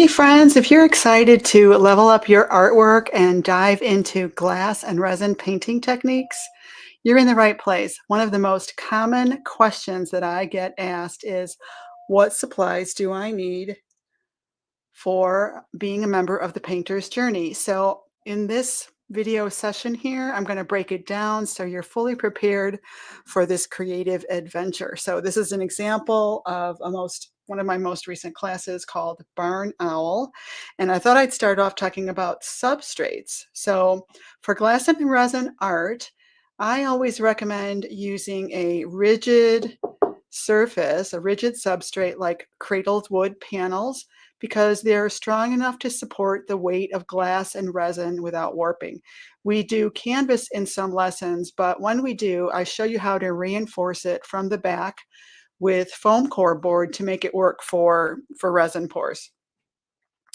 Hey friends, if you're excited to level up your artwork and dive into glass and resin painting techniques, you're in the right place. One of the most common questions that I get asked is, what supplies do I need for being a member of the painter's journey? So in this video session here, I'm going to break it down so you're fully prepared for this creative adventure. So this is an example of one of my most recent classes called Barn Owl. And I thought I'd start off talking about substrates. So for glass and resin art, I always recommend using a rigid surface, a rigid substrate like cradled wood panels, because they're strong enough to support the weight of glass and resin without warping. We do canvas in some lessons, but when we do, I show you how to reinforce it from the back with foam core board to make it work for resin pours.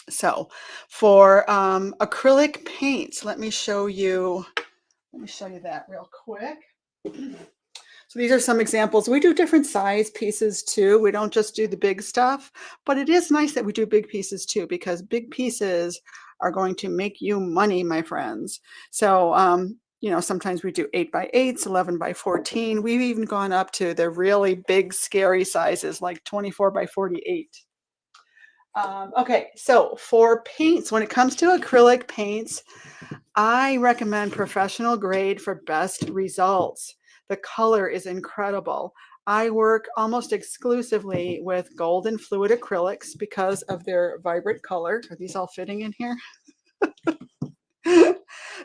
So for acrylic paints, let me show you that real quick. So these are some examples. We do different size pieces too. We don't just do the big stuff, but it is nice that we do big pieces too, because big pieces are going to make you money, my friends. So, sometimes we do 8x8s, 11x14. We've even gone up to the really big, scary sizes like 24x48. Okay, so for paints, when it comes to acrylic paints, I recommend professional grade for best results. The color is incredible. I work almost exclusively with gold and fluid acrylics because of their vibrant color. Are these all fitting in here?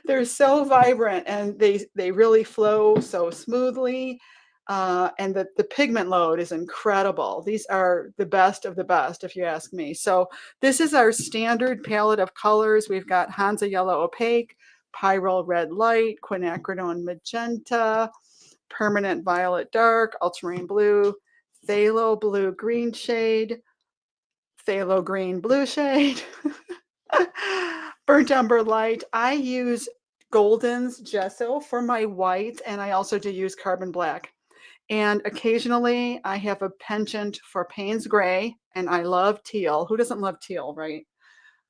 They're so vibrant and they really flow so smoothly. And the pigment load is incredible. These are the best of the best, if you ask me. So this is our standard palette of colors. We've got Hansa Yellow Opaque, Pyrrole Red Light, Quinacridone Magenta, Permanent Violet Dark, Ultramarine Blue, Phthalo Blue Green shade, Phthalo Green Blue shade, Burnt Umber Light. I use Golden's gesso for my white, and I also do use Carbon Black. And occasionally I have a penchant for Payne's Gray, and I love teal. Who doesn't love teal, right?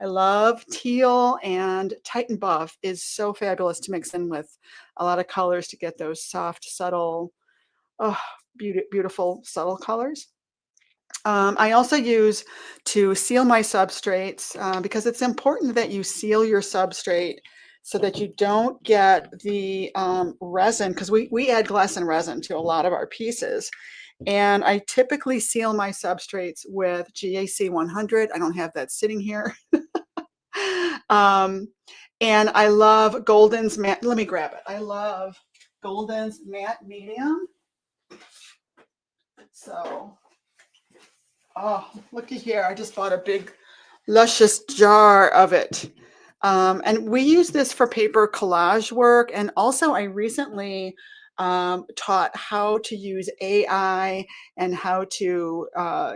I love teal, and Titan Buff is so fabulous to mix in with a lot of colors to get those soft, subtle, oh, beautiful, subtle colors. I also use to seal my substrates because it's important that you seal your substrate so that you don't get the resin, because we add glass and resin to a lot of our pieces. And I typically seal my substrates with GAC 100. I don't have that sitting here. And I love Golden's matte. Let me grab it. I love Golden's matte medium. So, oh, looky here. I just bought a big, luscious jar of it. And we use this for paper collage work. And also, I recently taught how to use AI and how to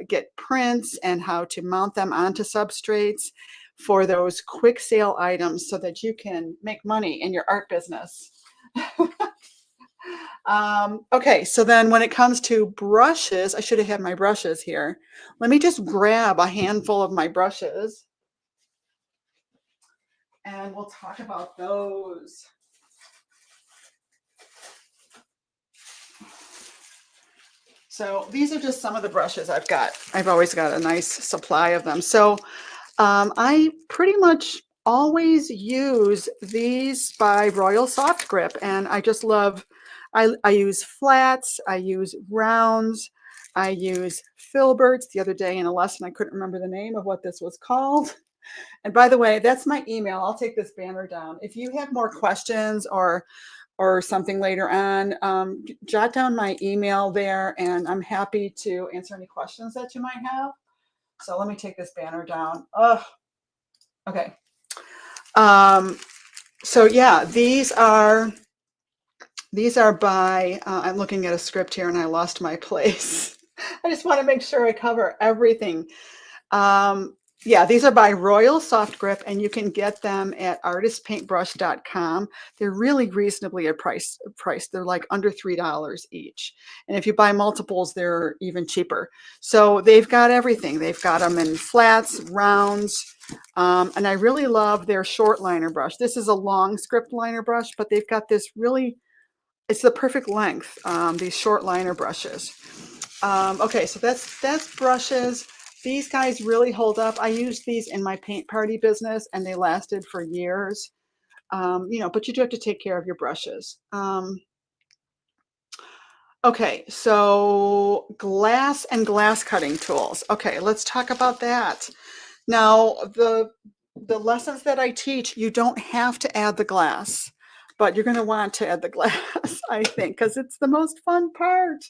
get prints and how to mount them onto substrates for those quick sale items so that you can make money in your art business. Okay, so then when it comes to brushes, I should have had my brushes here. Let me just grab a handful of my brushes and we'll talk about those. So these are just some of the brushes I've got. I've always got a nice supply of them. So I pretty much always use these by Royal Soft Grip, and I just love, I use flats, I use rounds, I use filberts. The other day in a lesson, I couldn't remember the name of what this was called. And by the way, that's my email. I'll take this banner down. If you have more questions or something later on, jot down my email there, and I'm happy to answer any questions that you might have. So let me take this banner down. Oh, okay. So yeah, these are by, I'm looking at a script here and I lost my place. I just want to make sure I cover everything. Yeah, these are by Royal Soft Grip, and you can get them at artistpaintbrush.com. They're really reasonably priced. They're like under $3 each. And if you buy multiples, they're even cheaper. So they've got everything. They've got them in flats, rounds, and I really love their short liner brush. This is a long script liner brush, but they've got this really, it's the perfect length, these short liner brushes. Okay, so that's brushes. These guys really hold up. I used these in my paint party business and they lasted for years. But you do have to take care of your brushes. Okay, so glass and glass cutting tools. Okay, let's talk about that. Now, the lessons that I teach, you don't have to add the glass, but you're going to want to add the glass, I think, because it's the most fun part.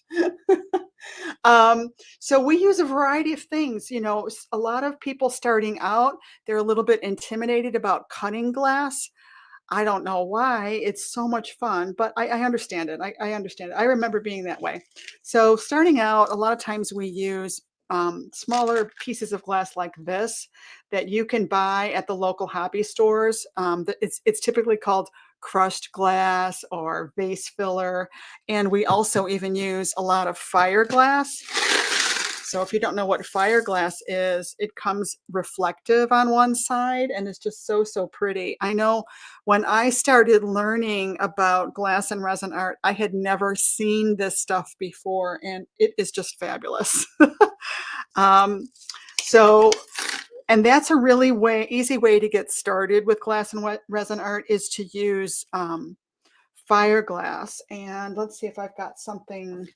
Um, so we use a variety of things. A lot of people starting out, they're a little bit intimidated about cutting glass. I don't know why. It's so much fun, but I understand it. I understand it. I remember being that way. So starting out, a lot of times we use smaller pieces of glass like this that you can buy at the local hobby stores. It's typically called crushed glass or vase filler, and we also even use a lot of fire glass. So if you don't know what fire glass is, it comes reflective on one side and it's just so, so pretty. I know when I started learning about glass and resin art, I had never seen this stuff before and it is just fabulous. um, so, and that's a really easy way to get started with glass and resin art is to use fire glass. And let's see if I've got something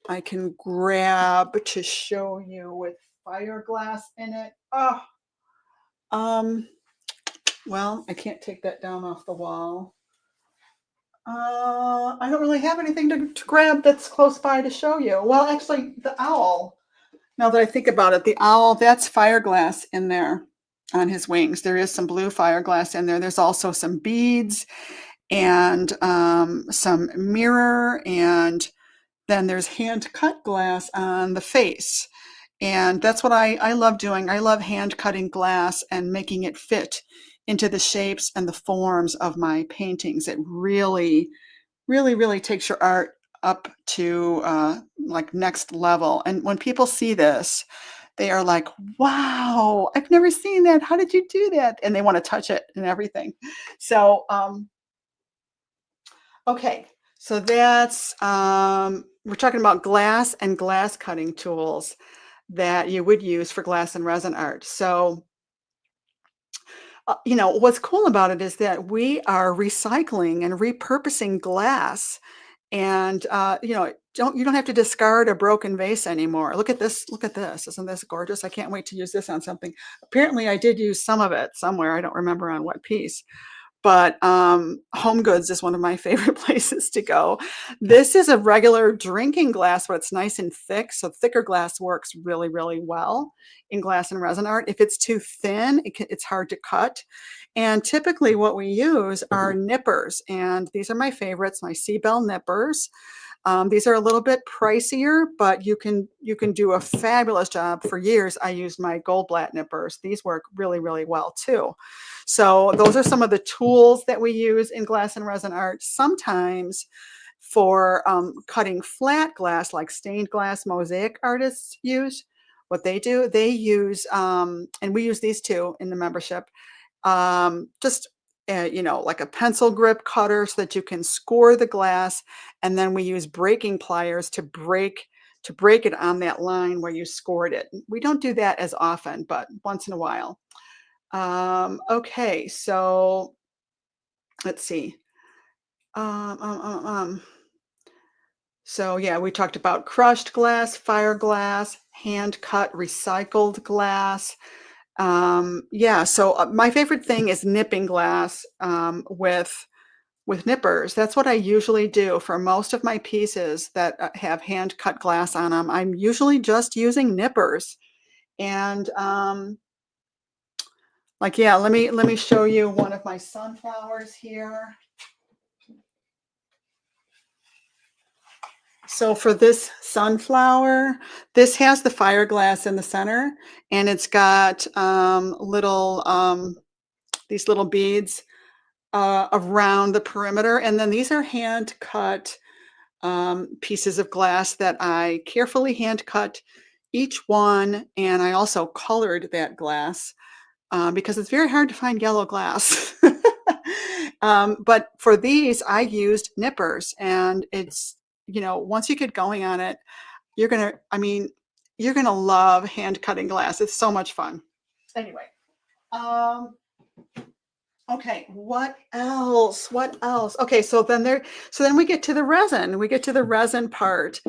I can grab to show you with fire glass in it. Oh, um, well, I can't take that down off the wall. I don't really have anything to grab that's close by to show you. Well, actually, the owl. Now that I think about it, the owl, that's fire glass in there on his wings. There is some blue fire glass in there. There's also some beads and some mirror, and then there's hand cut glass on the face. And that's what I love doing. I love hand cutting glass and making it fit into the shapes and the forms of my paintings. It really, really, really takes your art up to like next level. And when people see this, they are like, wow, I've never seen that. How did you do that? And they want to touch it and everything. So, okay. So we're talking about glass and glass cutting tools that you would use for glass and resin art. So, what's cool about it is that we are recycling and repurposing glass, and you don't have to discard a broken vase anymore. Look at this. Look at this. Isn't this gorgeous? I can't wait to use this on something. Apparently, I did use some of it somewhere. I don't remember on what piece. But Home Goods is one of my favorite places to go. This is a regular drinking glass, but it's nice and thick. So thicker glass works really, really well in glass and resin art. If it's too thin, it's hard to cut. And typically what we use are nippers. And these are my favorites, my Seabell nippers. These are a little bit pricier, but you can do a fabulous job. For years, I used my Goldblatt nippers. These work really, really well too. So those are some of the tools that we use in glass and resin art. Sometimes for cutting flat glass, like stained glass mosaic artists use, what they do, they use, and we use these too in the membership, just like a pencil grip cutter so that you can score the glass, and then we use breaking pliers to break it on that line where you scored it. We don't do that as often, but once in a while. Okay, so let's see. Um, um, um, um. So yeah, we talked about crushed glass, fire glass, hand cut, recycled glass. Yeah, so my favorite thing is nipping glass with nippers. That's what I usually do for most of my pieces that have hand cut glass on them. I'm usually just using nippers. And like, yeah, let me show you one of my sunflowers here. So for this sunflower, this has the fire glass in the center, and it's got little these little beads around the perimeter, and then these are hand cut pieces of glass that I carefully hand cut each one, and I also colored that glass because it's very hard to find yellow glass. But for these, I used nippers, and it's, once you get going on it, I mean, you're gonna love hand cutting glass. It's so much fun. Anyway, um, okay, what else? What else? Okay, so then we get to the resin. We get to the resin part.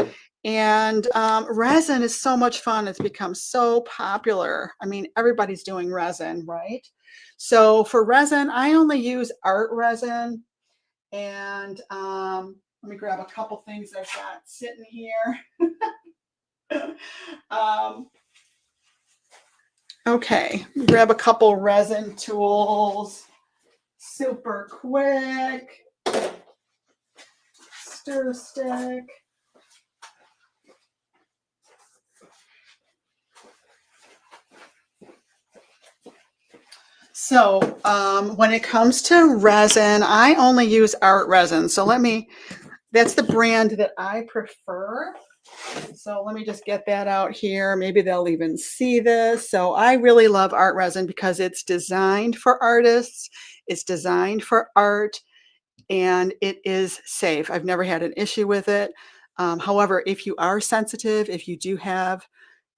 And resin is so much fun. It's become so popular. I mean, everybody's doing resin, right? So for resin, I only use art resin. And let me grab a couple things I've got sitting here. um, okay, grab a couple resin tools. Super quick. Stir stick. So when it comes to resin, I only use art resin. So that's the brand that I prefer. So let me just get that out here. Maybe they'll even see this. So I really love art resin because it's designed for artists. It's designed for art, and it is safe. I've never had an issue with it. However, if you are sensitive, if you do have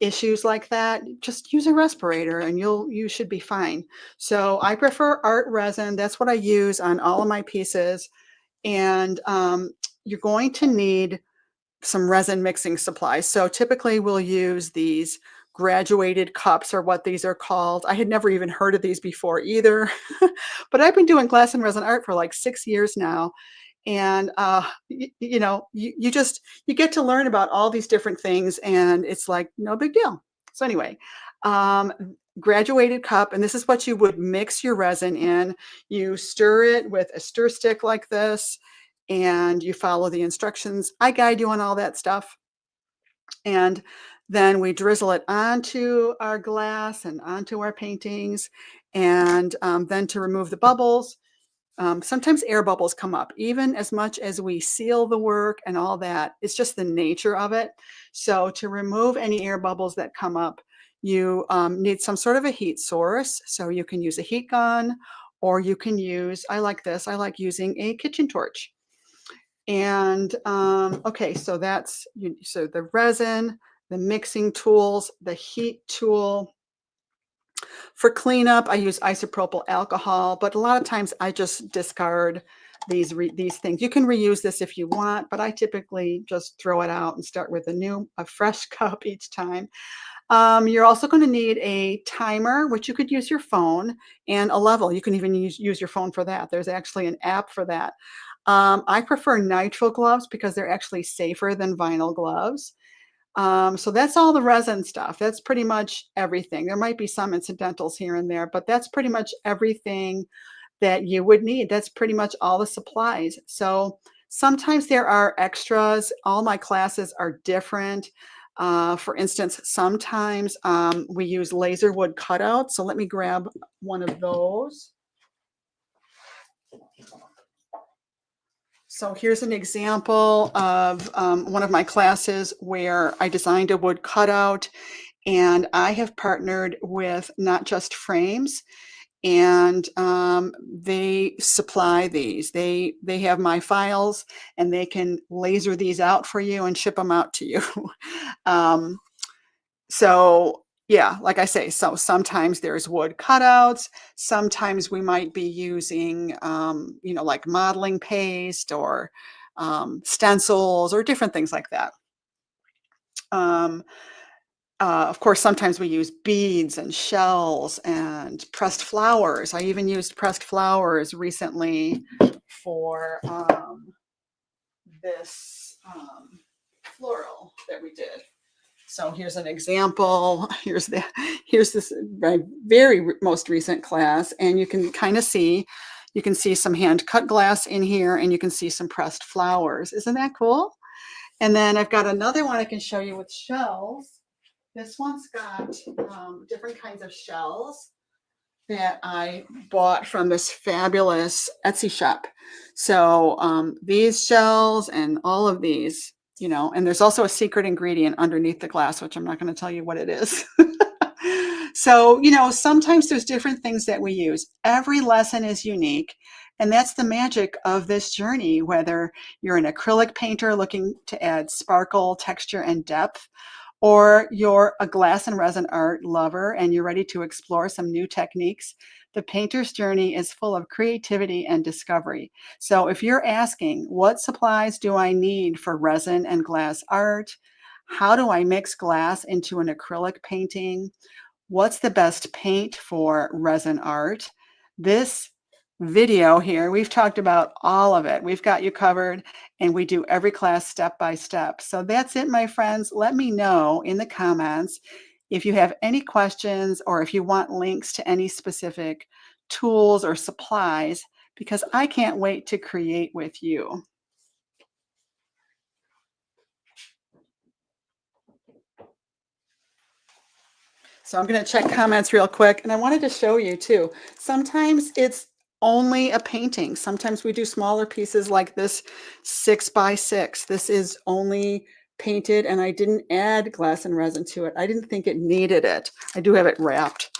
issues like that, just use a respirator and you should be fine. So I prefer art resin. That's what I use on all of my pieces. And you're going to need some resin mixing supplies. So typically we'll use these graduated cups, or what these are called. I had never even heard of these before either, but I've been doing glass and resin art for like 6 years now. And you get to learn about all these different things, and it's like no big deal. So anyway, um, graduated cup, and this is what you would mix your resin in. You stir it with a stir stick like this, and you follow the instructions. I guide you on all that stuff. And then we drizzle it onto our glass and onto our paintings. And then to remove the bubbles, sometimes air bubbles come up, even as much as we seal the work and all that. It's just the nature of it. So to remove any air bubbles that come up, you need some sort of a heat source. So you can use a heat gun, or you can use, I like using a kitchen torch. And okay, so so the resin, the mixing tools, the heat tool. For cleanup, I use isopropyl alcohol, but a lot of times I just discard these things. You can reuse this if you want, but I typically just throw it out and start with a fresh cup each time. You're also going to need a timer, which you could use your phone, and a level. You can even use your phone for that. There's actually an app for that. I prefer nitrile gloves because they're actually safer than vinyl gloves. So that's all the resin stuff. That's pretty much everything. There might be some incidentals here and there, but that's pretty much everything that you would need. That's pretty much all the supplies. So sometimes there are extras. All my classes are different. For instance, sometimes we use laser wood cutouts. So let me grab one of those. So here's an example of one of my classes where I designed a wood cutout, and I have partnered with Not Just Frames, and they supply these. They have my files, and they can laser these out for you and ship them out to you. So yeah, like I say, so sometimes there's wood cutouts. Sometimes we might be using, like modeling paste, or stencils, or different things like that. Um, of course, sometimes we use beads and shells and pressed flowers. I even used pressed flowers recently for this floral that we did. So here's an example. Here's this my very most recent class, and you can kind of see, some hand cut glass in here, and you can see some pressed flowers. Isn't that cool? And then I've got another one I can show you with shells. This one's got different kinds of shells that I bought from this fabulous Etsy shop. So these shells and all of these, you know, and there's also a secret ingredient underneath the glass, which I'm not going to tell you what it is. So, you know, sometimes there's different things that we use. Every lesson is unique. And that's the magic of this journey, whether you're an acrylic painter looking to add sparkle, texture, and depth, or you're a glass and resin art lover and you're ready to explore some new techniques. The painter's journey is full of creativity and discovery. So if you're asking, what supplies do I need for resin and glass art? How do I mix glass into an acrylic painting? What's the best paint for resin art? This video here, we've talked about all of it. We've got you covered and we do every class step by step. So that's it, my friends. Let me know in the comments if you have any questions or if you want links to any specific tools or supplies, because I can't wait to create with you. So I'm going to check comments real quick. And I wanted to show you too. Sometimes it's only a painting. Sometimes we do smaller pieces like this 6x6. This is only painted and I didn't add glass and resin to it. I didn't think it needed it. I do have it wrapped.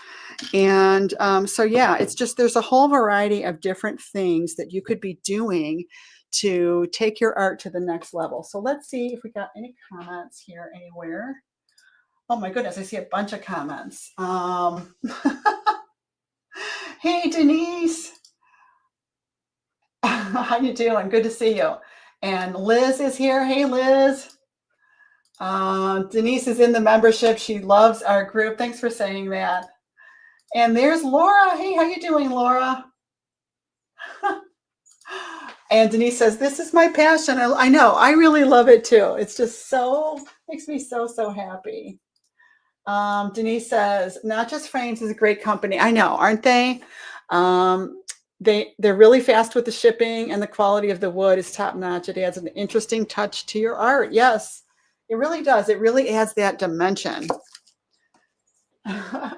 And so yeah, it's just, there's a whole variety of different things that you could be doing to take your art to the next level. So let's see if we got any comments here anywhere. Oh my goodness, I see a bunch of comments. Hey, Denise. How you doing? Good to see you. And Liz is here. Hey, Liz. Denise is in the membership. She loves our group. Thanks for saying that. And there's Laura. Hey, how you doing, Laura? And Denise says, this is my passion. I know. I really love it too. It's just so, makes me so, so happy. Denise says, Not Just Frames is a great company. I know, aren't they? They're really fast with the shipping and the quality of the wood is top notch. It adds an interesting touch to your art. Yes, it really does. It really adds that dimension. You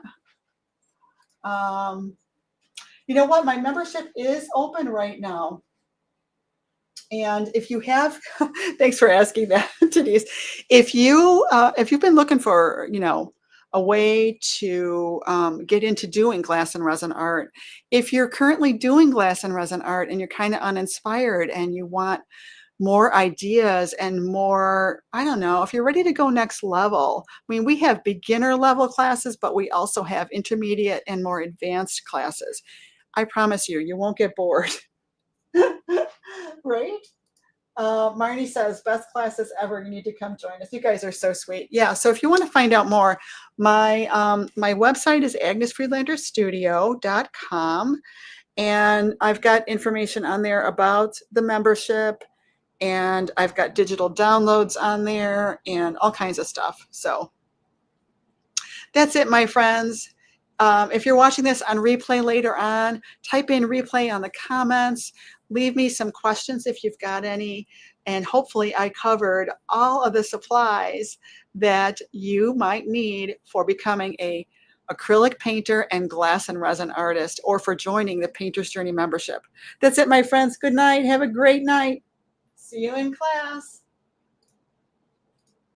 know what? My membership is open right now. And if you have, thanks for asking that, Denise. If you've been looking for, you know, a way to get into doing glass and resin art, if you're currently doing glass and resin art and you're kind of uninspired and you want more ideas and more, I don't know, if you're ready to go next level, I mean, we have beginner level classes, but we also have intermediate and more advanced classes. I promise you, you won't get bored. Right? Marnie says, best classes ever. You need to come join us. You guys are so sweet. Yeah. So if you want to find out more, my website is agnesfriedlanderstudio.com. And I've got information on there about the membership. And I've got digital downloads on there and all kinds of stuff. So that's it, my friends. If you're watching this on replay later on, type in replay on the comments. Leave me some questions if you've got any. And hopefully I covered all of the supplies that you might need for becoming a acrylic painter and glass and resin artist, or for joining the Painter's Journey membership. That's it, my friends. Good night. Have a great night. See you in class.